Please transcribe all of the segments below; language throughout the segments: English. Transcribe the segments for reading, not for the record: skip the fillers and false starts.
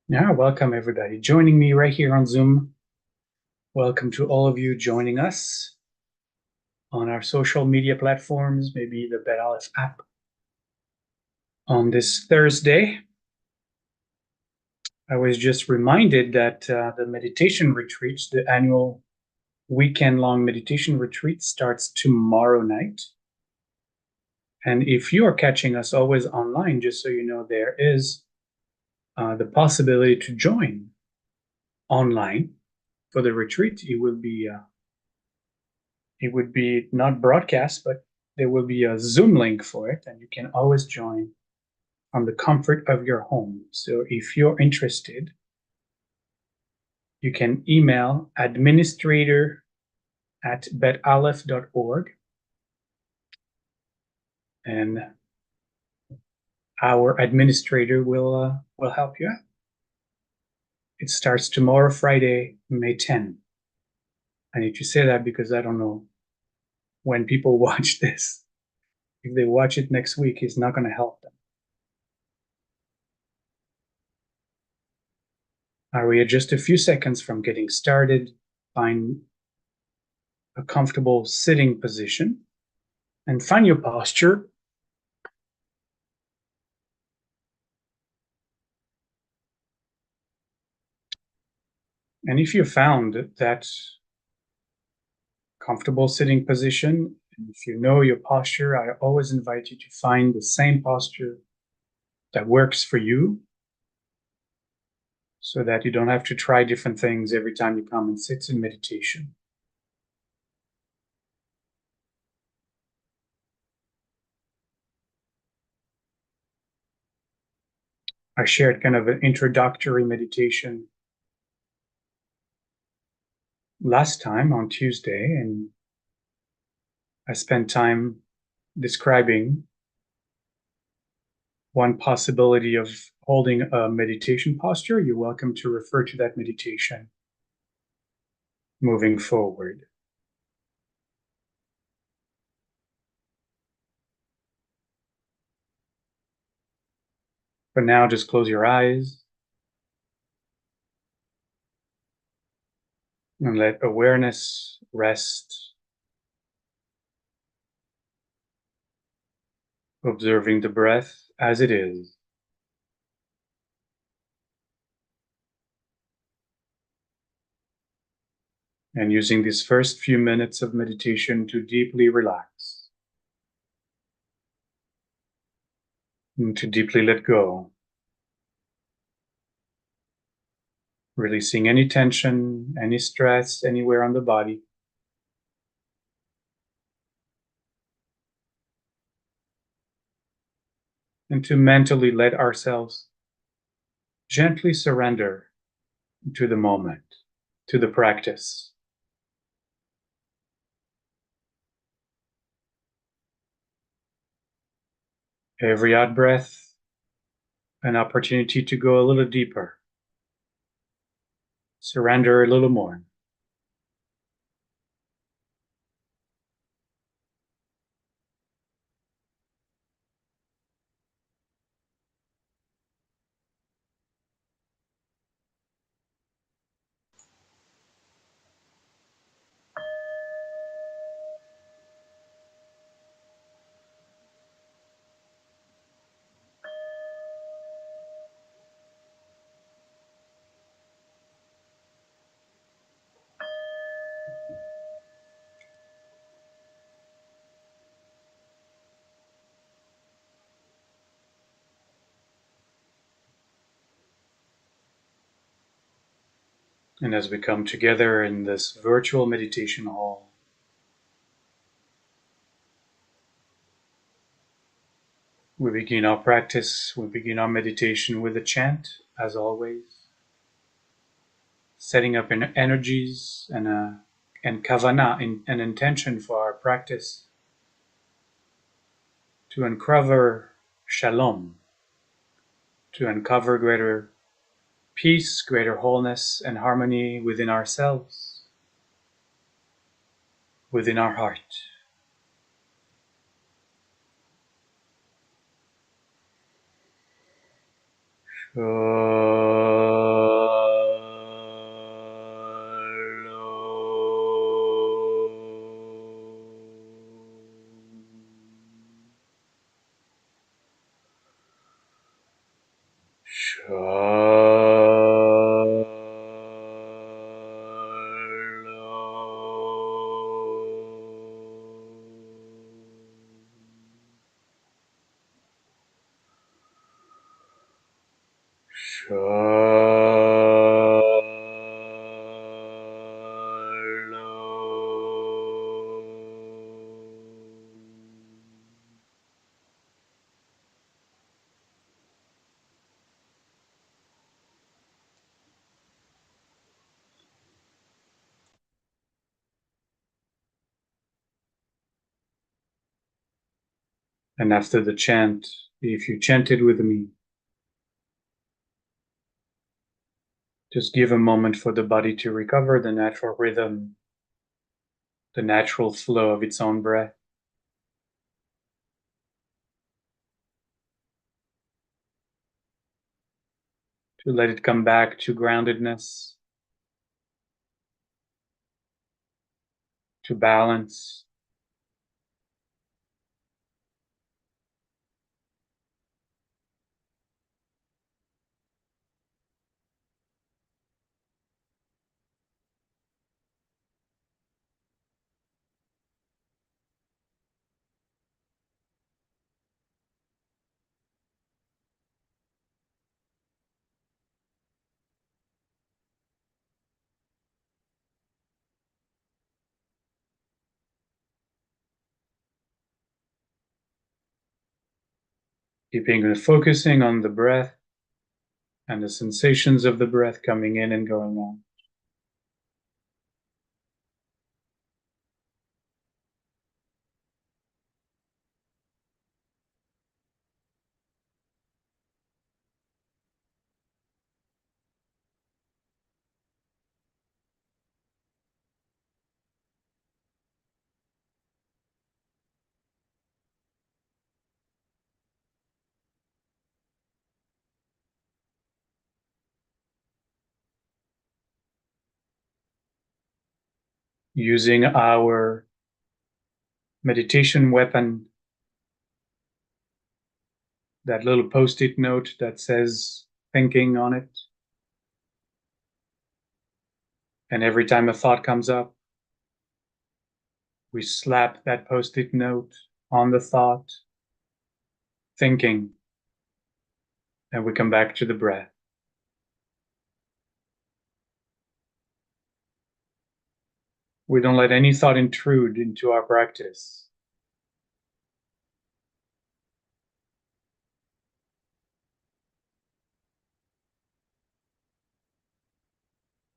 Yeah, welcome everybody joining me right here on Zoom. Welcome to all of you joining us on our social media platforms, maybe the Bet Aleph app on this Thursday. I was just reminded that the meditation retreat, the annual weekend-long meditation retreat, starts tomorrow night. And if you are catching us always online, just so you know, there is the possibility to join online for the retreat. It would be not broadcast, but there will be a Zoom link for it, and you can always join from the comfort of your home. So if you're interested, you can email administrator@betaleph.org, and our administrator will help you out. It starts tomorrow, Friday, May 10. I need to say that because I don't know when people watch this. If they watch it next week, it's not going to help them. We are just a few seconds from getting started. Find a comfortable sitting position and find your posture. And if you found that comfortable sitting position, and if you know your posture, I always invite you to find the same posture that works for you so that you don't have to try different things every time you come and sit in meditation. I shared kind of an introductory meditation last time on Tuesday, and I spent time describing one possibility of holding a meditation posture. You're welcome to refer to that meditation moving forward. But now just close your eyes and let awareness rest, observing the breath as it is. And using these first few minutes of meditation to deeply relax and to deeply let go, releasing any tension, any stress anywhere on the body. And to mentally let ourselves gently surrender to the moment, to the practice. Every out breath, an opportunity to go a little deeper, surrender a little more. And as we come together in this virtual meditation hall, we begin our practice, we begin our meditation with a chant, as always, setting up energies and kavana, an intention for our practice to uncover shalom, to uncover greater peace, greater wholeness and harmony within ourselves, within our heart. And after the chant, if you chanted with me, just give a moment for the body to recover the natural rhythm, the natural flow of its own breath. To let it come back to groundedness, to balance. Keeping focusing on the breath and the sensations of the breath coming in and going out. Using our meditation weapon, that little post-it note that says thinking on it. And every time a thought comes up, we slap that post-it note on the thought, thinking, and we come back to the breath. We don't let any thought intrude into our practice.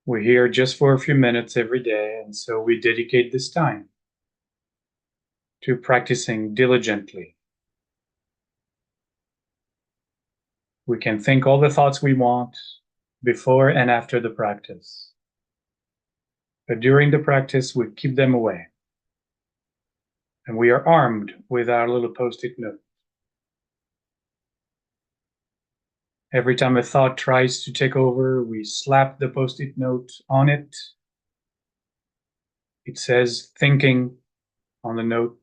We're here just for a few minutes every day, and so we dedicate this time to practicing diligently. We can think all the thoughts we want before and after the practice. But during the practice, we keep them away. And we are armed with our little post-it note. Every time a thought tries to take over, we slap the post-it note on it. It says thinking on the note.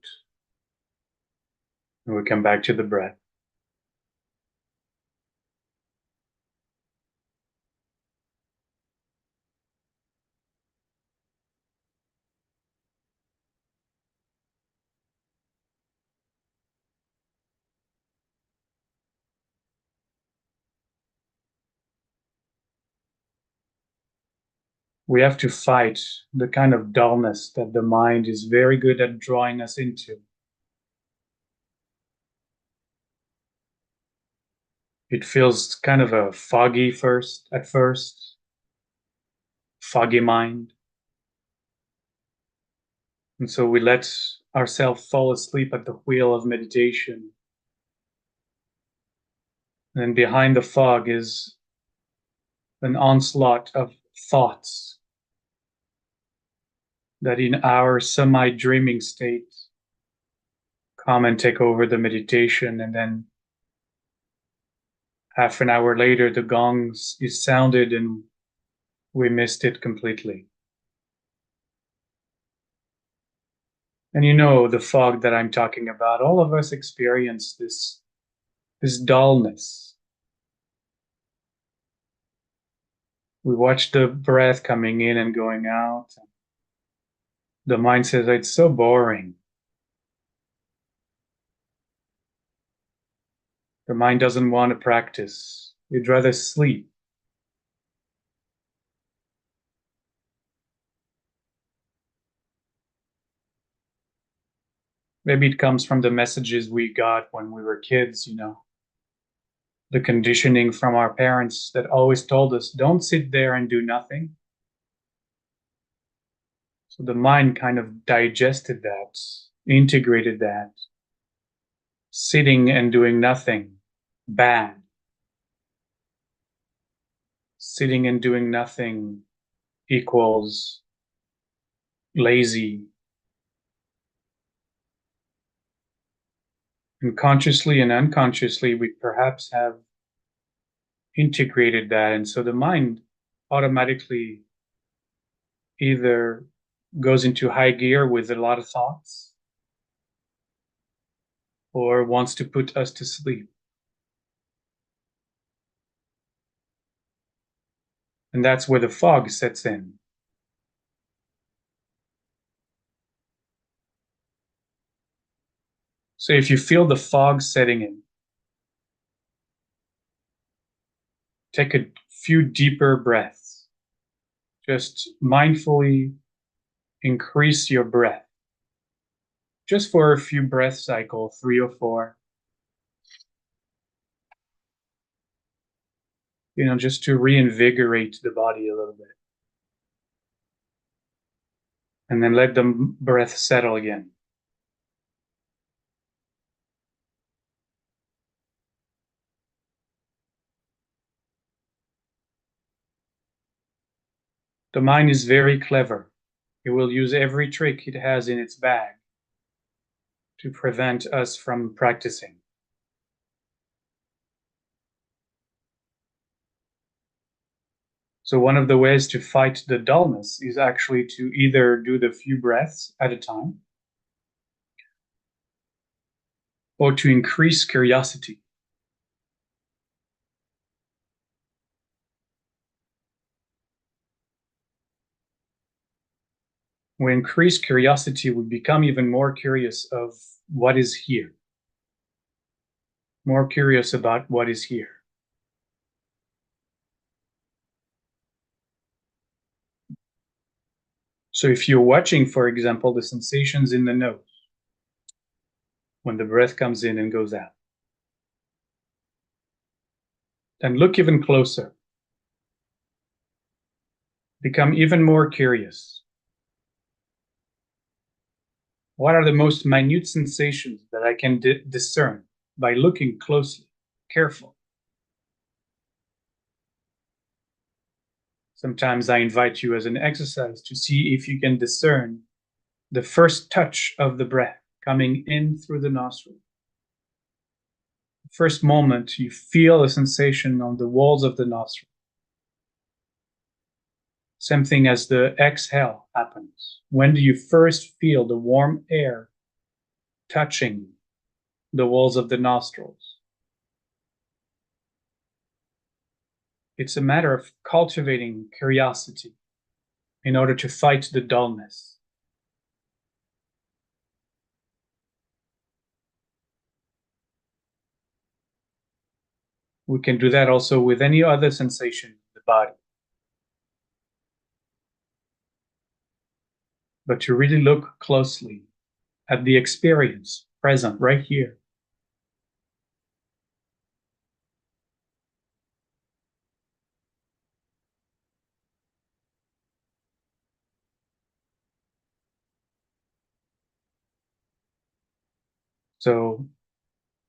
And we come back to the breath. We have to fight the kind of dullness that the mind is very good at drawing us into. It feels kind of a foggy at first, foggy mind. And so we let ourselves fall asleep at the wheel of meditation. And behind the fog is an onslaught of thoughts that in our semi-dreaming state come and take over the meditation, and then half an hour later the gong is sounded and we missed it completely. And you know the fog that I'm talking about, all of us experience this dullness. We watch the breath coming in and going out. The mind says, it's so boring. The mind doesn't want to practice. You'd rather sleep. Maybe it comes from the messages we got when we were kids, the conditioning from our parents that always told us, don't sit there and do nothing. So the mind kind of digested that, integrated that. Sitting and doing nothing, bad. Sitting and doing nothing equals lazy. And consciously and unconsciously, we perhaps have integrated that. And so the mind automatically either goes into high gear with a lot of thoughts or wants to put us to sleep. And that's where the fog sets in. So if you feel the fog setting in, take a few deeper breaths. Just mindfully increase your breath. Just for a few breath cycles, 3 or 4. Just to reinvigorate the body a little bit. And then let the breath settle again. The mind is very clever. It will use every trick it has in its bag to prevent us from practicing. So one of the ways to fight the dullness is actually to either do the few breaths at a time or to increase curiosity. When we increase curiosity, we become even more curious of what is here, more curious about what is here. So if you're watching, for example, the sensations in the nose, when the breath comes in and goes out, then look even closer. Become even more curious. What are the most minute sensations that I can discern by looking closely, careful? Sometimes I invite you as an exercise to see if you can discern the first touch of the breath coming in through the nostril. The first moment you feel a sensation on the walls of the nostril. Same thing as the exhale happens. When do you first feel the warm air touching the walls of the nostrils? It's a matter of cultivating curiosity in order to fight the dullness. We can do that also with any other sensation in the body. But to really look closely at the experience present right here. So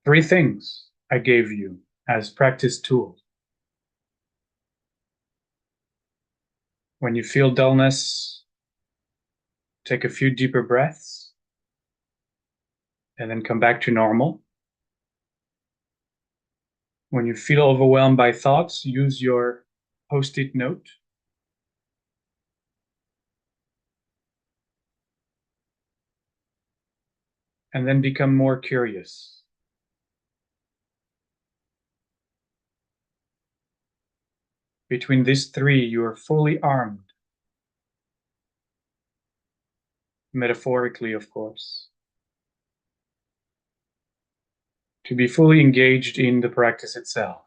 3 things I gave you as practice tools. When you feel dullness, take a few deeper breaths and then come back to normal. When you feel overwhelmed by thoughts, use your Post-it note. And then become more curious. Between these three, you are fully armed. Metaphorically, of course, to be fully engaged in the practice itself.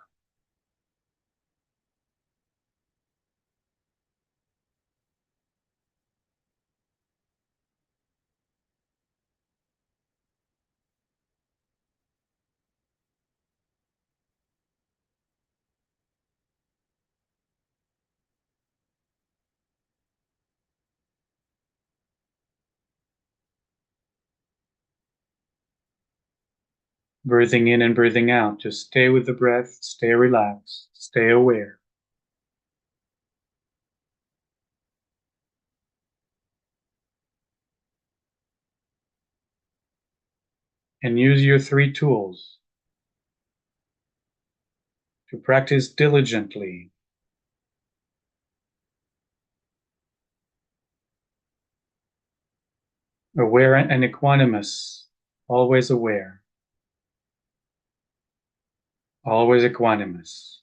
Breathing in and breathing out. Just stay with the breath, stay relaxed, stay aware. And use your three tools to practice diligently. Aware and equanimous, always aware, always equanimous.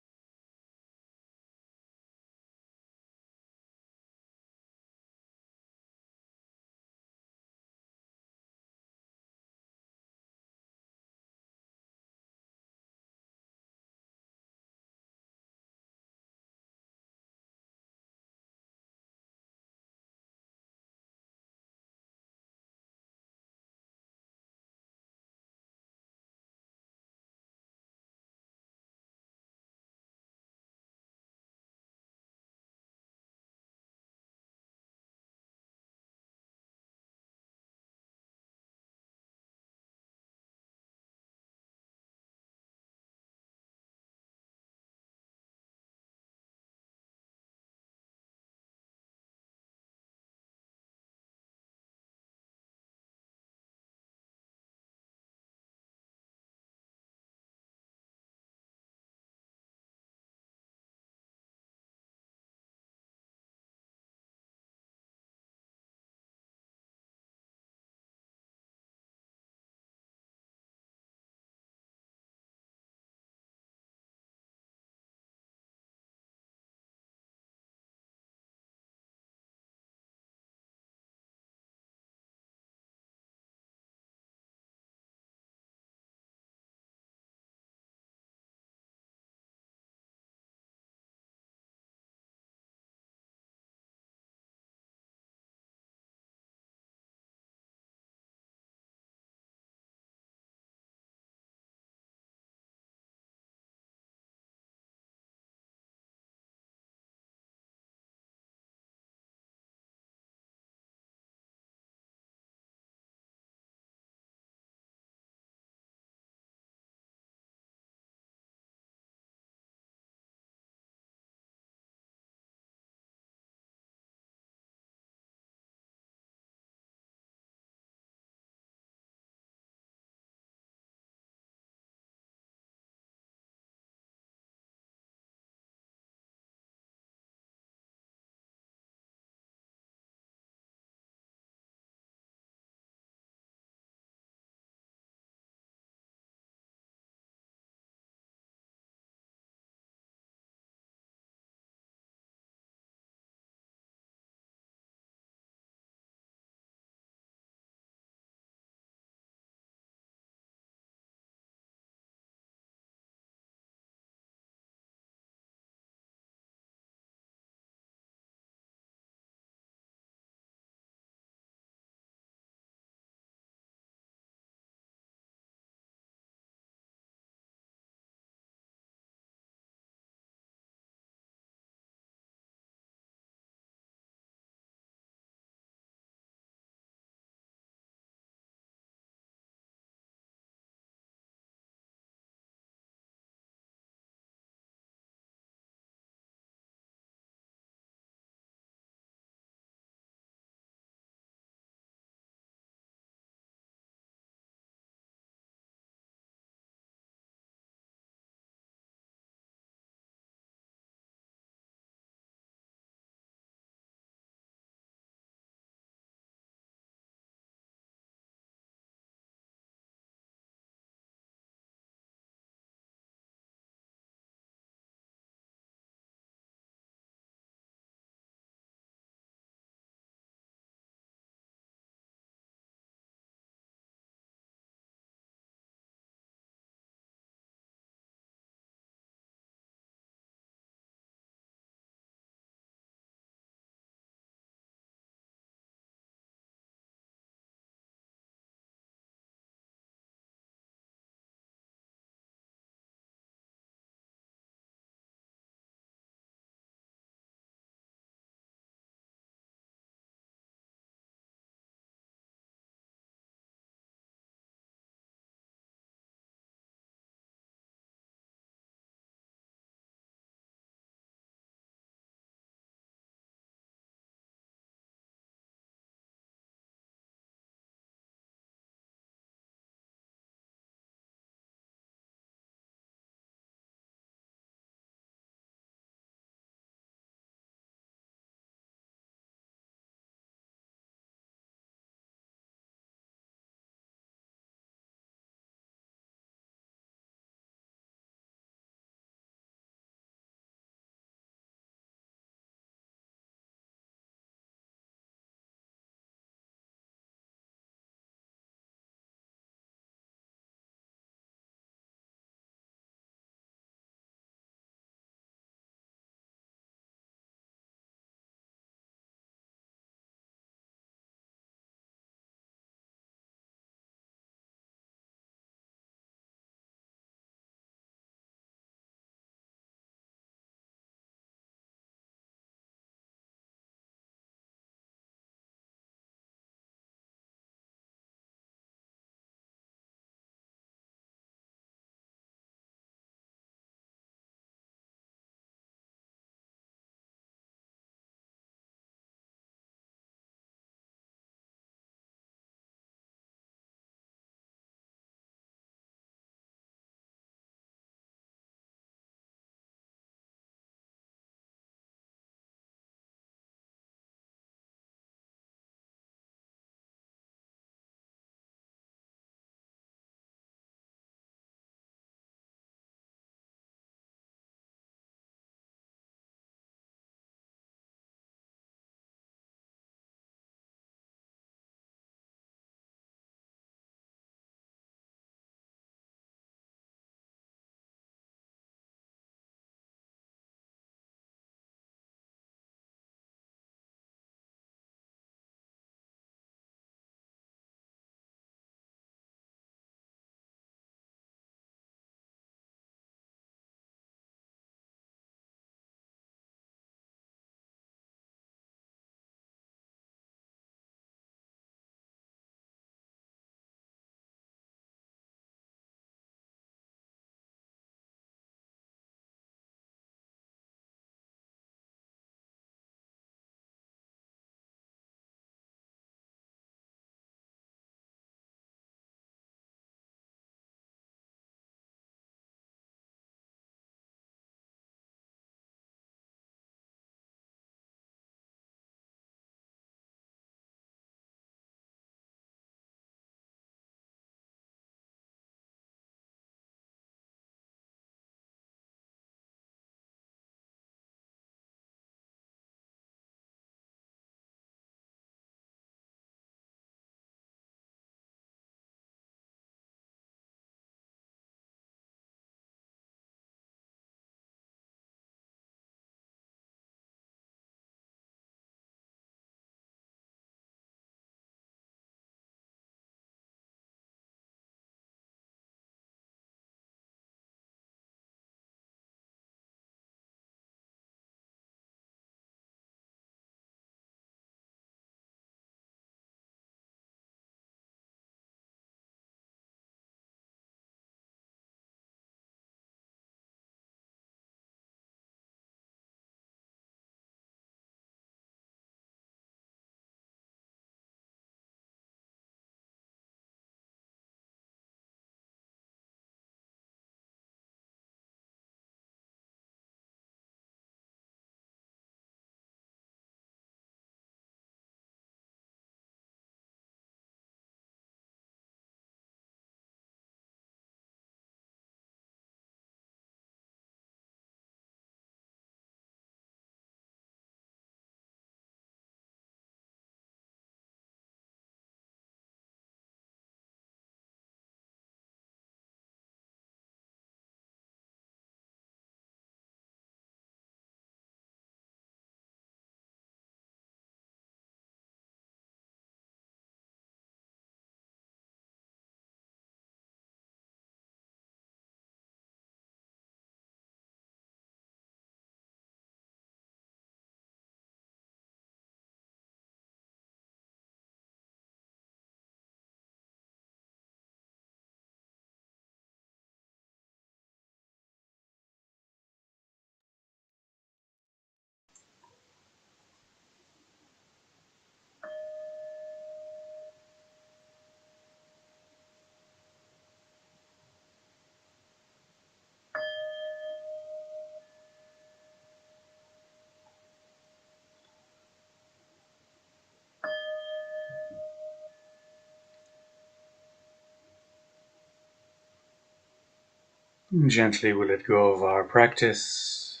Gently we let go of our practice.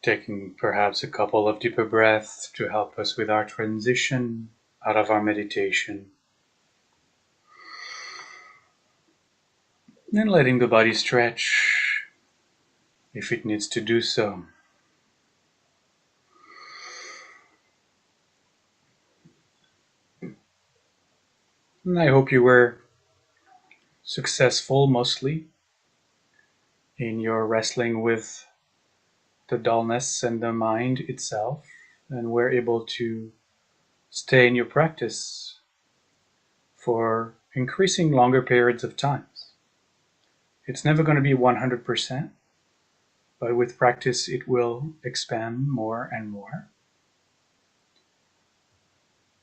Taking perhaps a couple of deeper breaths to help us with our transition out of our meditation. And letting the body stretch if it needs to do so. And I hope you were successful mostly in your wrestling with the dullness and the mind itself, and were able to stay in your practice for increasing longer periods of times. It's never going to be 100%, but with practice it will expand more and more.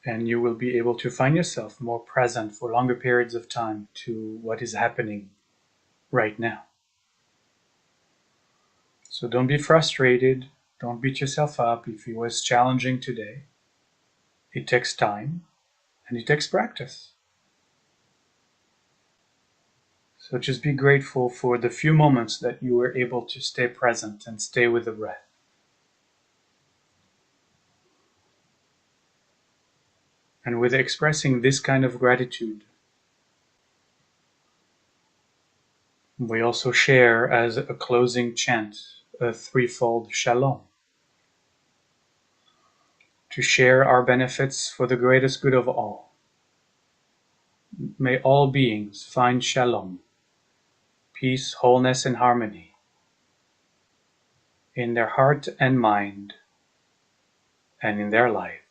And you will be able to find yourself more present for longer periods of time to what is happening right now. So don't be frustrated. Don't beat yourself up if it was challenging today. It takes time and it takes practice. So just be grateful for the few moments that you were able to stay present and stay with the breath. And with expressing this kind of gratitude, we also share as a closing chant a threefold shalom. To share our benefits for the greatest good of all. May all beings find shalom, peace, wholeness, and harmony in their heart and mind and in their lives.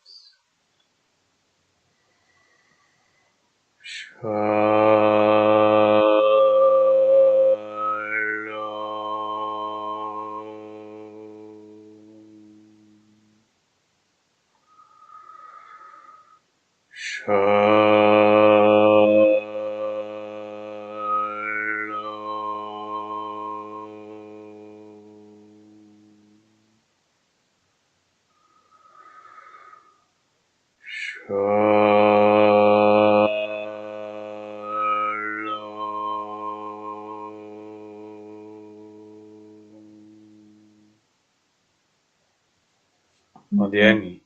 Odieni.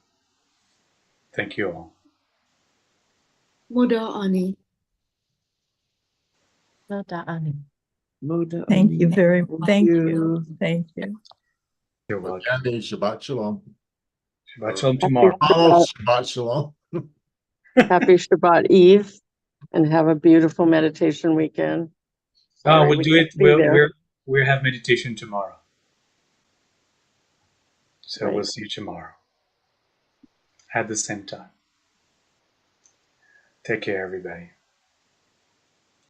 Thank you all. Moda Ani. Moda Ani. Moda Thank you Ani. very much. Thank you. Thank you. You're welcome. And Shabbat Shalom. Shabbat Shalom tomorrow. Shabbat Shalom. Happy Shabbat Eve, and have a beautiful meditation weekend. Oh, Sorry, we'll we do can't it. be there. We'll have meditation tomorrow. So Right. we'll see you tomorrow at the same time. Take care, everybody.